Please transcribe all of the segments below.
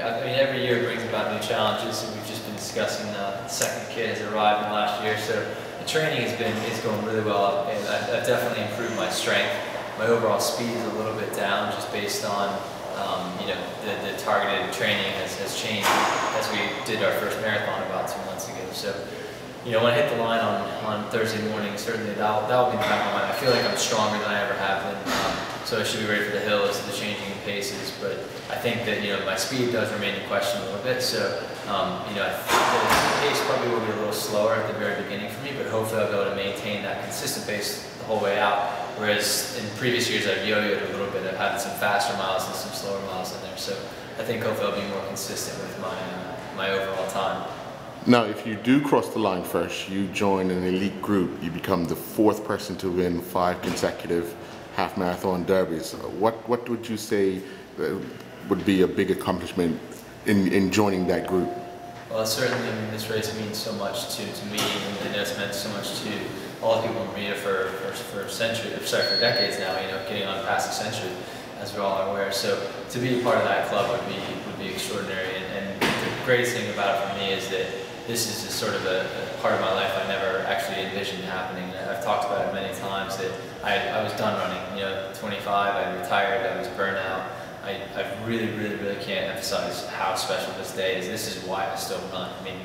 I mean, every year brings about new challenges, and we've just been discussing the second kid has arrived in last year, so the training is going really well, and I've definitely improved my strength. My overall speed is a little bit down, just based on you know, the targeted training has changed as we did our first marathon about 2 months ago. So, you know, when I hit the line on Thursday morning, certainly that will be back on my mind. I feel like I'm stronger than I ever have been, so I should be ready for the hills, the changing paces. But I think that, you know, my speed does remain in question a little bit. So, you know, the pace probably will be a little slower at the very beginning for me, but hopefully I'll be able to maintain that consistent pace the whole way out. Whereas in previous years I've yo-yoed a little bit. I've had some faster miles and some slower miles in there. So I think hopefully I'll be more consistent with my overall time. Now, if you do cross the line first, you join an elite group. You become the 4th person to win 5 consecutive half marathon derbies. What would you say would be a big accomplishment in joining that group? Well, certainly, I mean, this race means so much to me, and it's meant so much to all the people in Bermuda for decades now. You know, getting on past a century, as we're all aware. So to be a part of that club would be extraordinary. And the greatest thing about it for me is that this is just sort of a part of my life I never actually envisioned happening. I've talked about it many times that I was done running. You know, 25, I retired, I was burnt out. I really can't emphasize how special this day is. This is why I still run. I mean,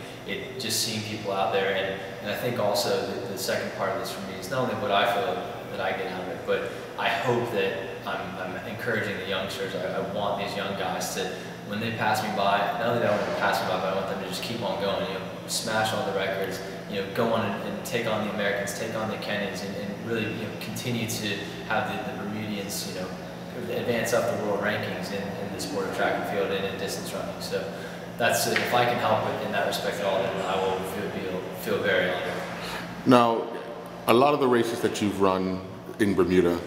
just seeing people out there, and I think also the second part of this for me is not only what I feel that I get out of it, but I hope that I'm encouraging the youngsters. I want these young guys to, when they pass me by, not only do I want them to pass me by, but I want them to just keep on going. You know, smash all the records. You know, go on and take on the Americans, take on the Kenyans, and really, you know, continue to have the Bermudians, you know, advance up the world rankings in the sport of track and field and in distance running. So that's, if I can help it in that respect at all, then I will feel very honored. Now, a lot of the races that you've run in Bermuda,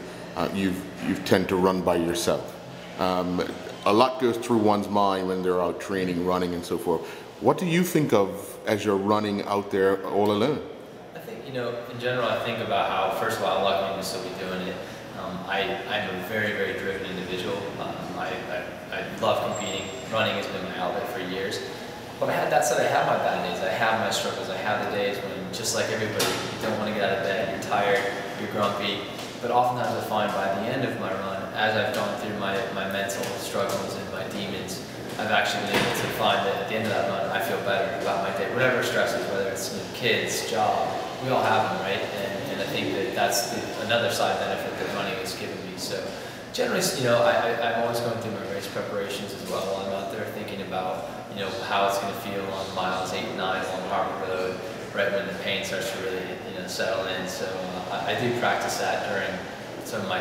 you've tend to run by yourself. A lot goes through one's mind when they're out training, running, and so forth. What do you think of as you're running out there all alone? I think, you know, in general, I think about how, first of all, I'm lucky to still be doing it. I'm a very driven individual. I love competing. Running has been my outlet for years. But that said, I have my bad days. I have my struggles. I have the days when, just like everybody, you don't want to get out of bed, you're tired, you're grumpy. But oftentimes I find by the end of my run, as I've gone through my mental struggles and my demons, I've actually been able to find that at the end of that run, I feel better about my day. Whatever stresses, whether it's, you know, kids, job, we all have them, right? And I think that that's another side benefit that running has given me. So generally, you know, I'm always going through my race preparations as well while I'm out there, thinking about, you know, how it's going to feel on miles 8 and 9 along Harbor Road, right when the pain starts to really, you know, settle in. So I do practice that during some of my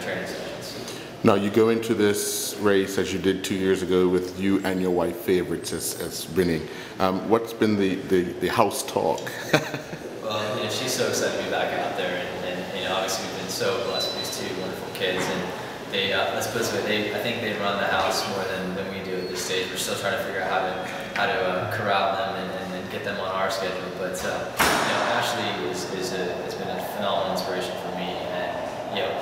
training sessions. Now, you go into this race as you did 2 years ago with you and your wife favorites as winning. What's been the house talk? Well, you know, she's so excited to be back out there, and you know, obviously we've been so blessed with these 2 wonderful kids, and they, let's put it this way, I think they run the house more than we do at this stage. We're still trying to figure out how to corral them and get them on our schedule. But you know, Ashley has been a phenomenal inspiration for me, and you know,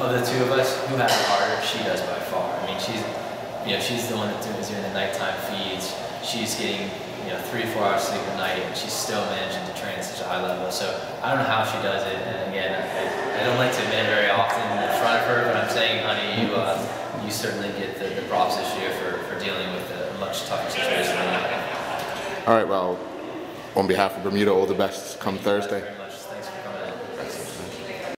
of the 2 of us, who has it harder? She does by far. I mean, she's the one that's doing the nighttime feeds. She's getting, you know, 3 or 4 hours sleep a night, and she's still managing to train at such a high level. So I don't know how she does it. And again, I don't like to admit very often in front of her, but I'm saying, honey, you certainly get the props this year for dealing with a much tougher situation than I have. All right, well, on behalf of Bermuda, all the best come Thursday.